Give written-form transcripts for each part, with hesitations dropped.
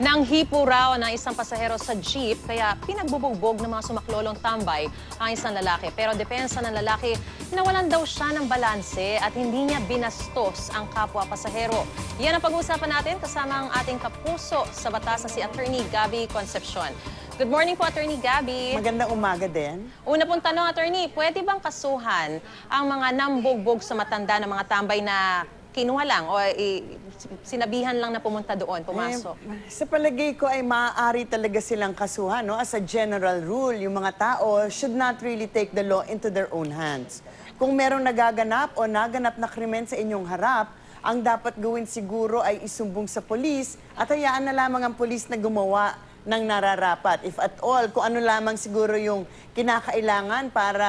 Nanghipo raw ng isang pasahero sa jeep kaya pinagbubugbog ng mga sumaklolong tambay ang isang lalaki. Pero depensa ng lalaki, nawalan daw siya ng balanse at hindi niya binastos ang kapwa pasahero. Yan ang pag-uusapan natin kasama ang ating kapuso sa Batas na si Attorney Gabby Concepcion. Good morning po, Attorney Gabby. Magandang umaga din. Una pong tanong, Attorney, pwede bang kasuhan ang mga nambugbog sa matanda ng mga tambay na kinuha lang o sinabihan lang na pumunta doon, pumasok? Sa palagay ko ay maaari talaga silang kasuhan. No? As a general rule, yung mga tao should not really take the law into their own hands. Kung merong nagaganap o naganap na krimen sa inyong harap, ang dapat gawin siguro ay isumbong sa polis at hayaan na lamang ang polis na gumawa ng nararapat. If at all, kung ano lamang siguro yung kinakailangan para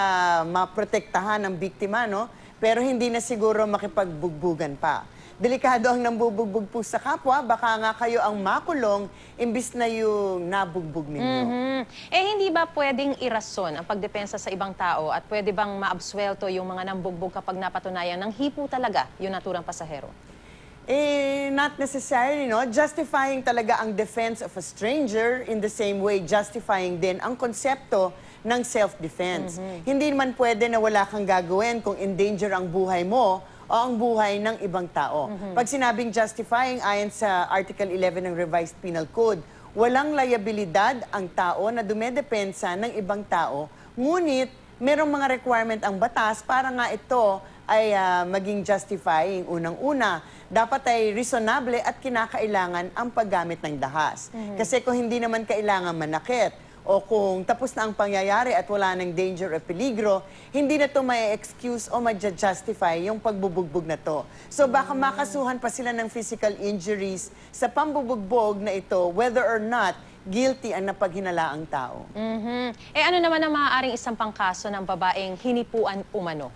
maprotektahan ang biktima, no? Pero hindi na siguro makipagbugbugan pa. Delikado ang nambubugbog po sa kapwa, baka nga kayo ang makulong imbis na yung nabugbog ninyo. Eh hindi ba pwedeng irason ang pagdepensa sa ibang tao at pwede bang maabswelto yung mga nambugbog kapag napatunayan ng hipo talaga yung naturang pasahero? Not necessarily, no? Justifying talaga ang defense of a stranger in the same way, justifying din ang konsepto ng self-defense. Hindi naman pwede na wala kang gagawin kung in danger ang buhay mo o ang buhay ng ibang tao. Pag sinabing justifying, ayon sa Article 11 ng Revised Penal Code, walang liabilidad ang tao na dumedepensa ng ibang tao, ngunit merong mga requirement ang batas para nga ito ay maging justifying. Unang-una, dapat ay reasonable at kinakailangan ang paggamit ng dahas. Kasi kung hindi naman kailangan manakit, o kung tapos na ang pangyayari at wala ng danger o peligro, hindi na ito may excuse o ma-justify yung pagbubugbog na to. So baka makasuhan pa sila ng physical injuries sa pambubugbog na ito, whether or not guilty ang napaghinalaang tao. Eh ano naman ang maaaring isang pangkaso ng babaeng hinipuan umano?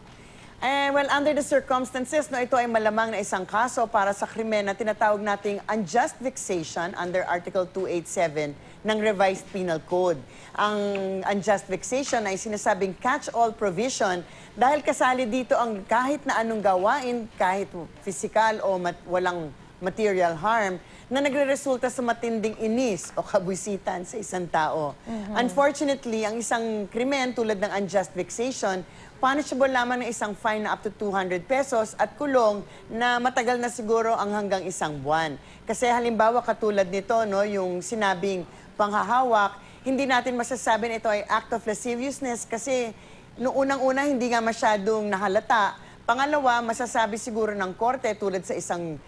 Well, under the circumstances, no, ito ay malamang na isang kaso para sa krimen na tinatawag nating unjust vexation under Article 287 ng Revised Penal Code. Ang unjust vexation ay sinasabing catch-all provision dahil kasali dito ang kahit na anong gawain, kahit physical o walang material harm, na nagre-resulta sa matinding inis o kabusitan sa isang tao. Unfortunately, ang isang krimen tulad ng unjust vexation, punishable lamang ng isang fine na up to 200 pesos at kulong na matagal na siguro ang hanggang isang buwan. Kasi halimbawa katulad nito, no, yung sinabing panghahawak, hindi natin masasabi na ito ay act of lasciviousness kasi noong unang-una hindi nga masyadong nahalata. Pangalawa, masasabi siguro ng korte tulad sa isang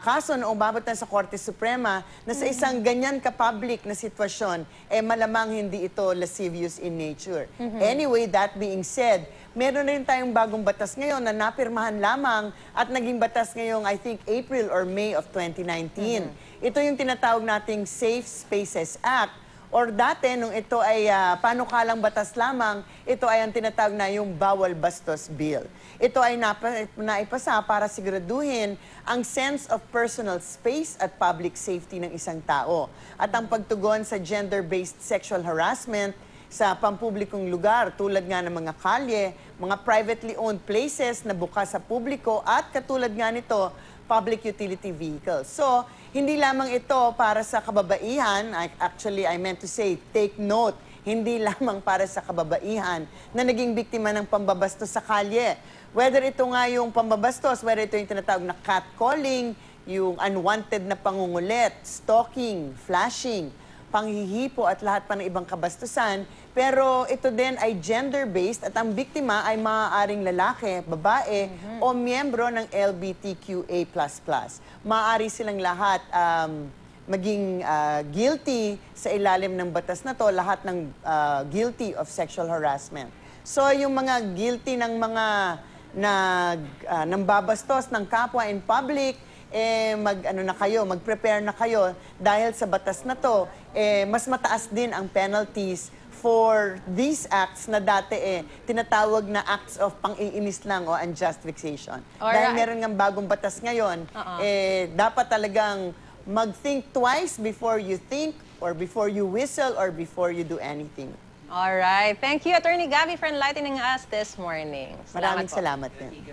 kaso na umabot na sa Korte Suprema na sa isang ganyan ka-public na sitwasyon, malamang hindi ito lascivious in nature. Anyway, that being said, meron na rin tayong bagong batas ngayon na napirmahan lamang at naging batas ngayong, I think, April or May of 2019. Ito yung tinatawag nating Safe Spaces Act. Or dati, nung ito ay panukalang batas lamang, ito ay ang tinatawag na yung Bawal Bastos Bill. Ito ay naipasa para siguraduhin ang sense of personal space at public safety ng isang tao. At ang pagtugon sa gender-based sexual harassment sa pampublikong lugar tulad nga ng mga kalye, mga privately owned places na bukas sa publiko at katulad nga nito, public utility vehicles. So, hindi lamang ito para sa kababaihan, actually I meant to say, take note, hindi lamang para sa kababaihan na naging biktima ng pambabastos sa kalye. Whether ito nga yung pambabastos, whether ito yung tinatawag na catcalling, yung unwanted na pangungulit, stalking, flashing, panghihipo at lahat pa ng ibang kabastusan. Pero ito din ay gender-based at ang biktima ay maaaring lalaki, babae o miyembro ng LGBTQA++. Maaari silang lahat maging guilty sa ilalim ng batas na to, lahat ng guilty of sexual harassment. So yung mga guilty ng mga nambabastos ng kapwa in public, mag-prepare na kayo dahil sa batas na to, mas mataas din ang penalties for these acts na dati tinatawag na acts of pang-iinis lang o unjust vexation. Dahil meron ng bagong batas ngayon, dapat talagang mag-think twice before you think or before you whistle or before you do anything. Alright. Thank you, Attorney Gabby, for enlightening us this morning. Maraming salamat din.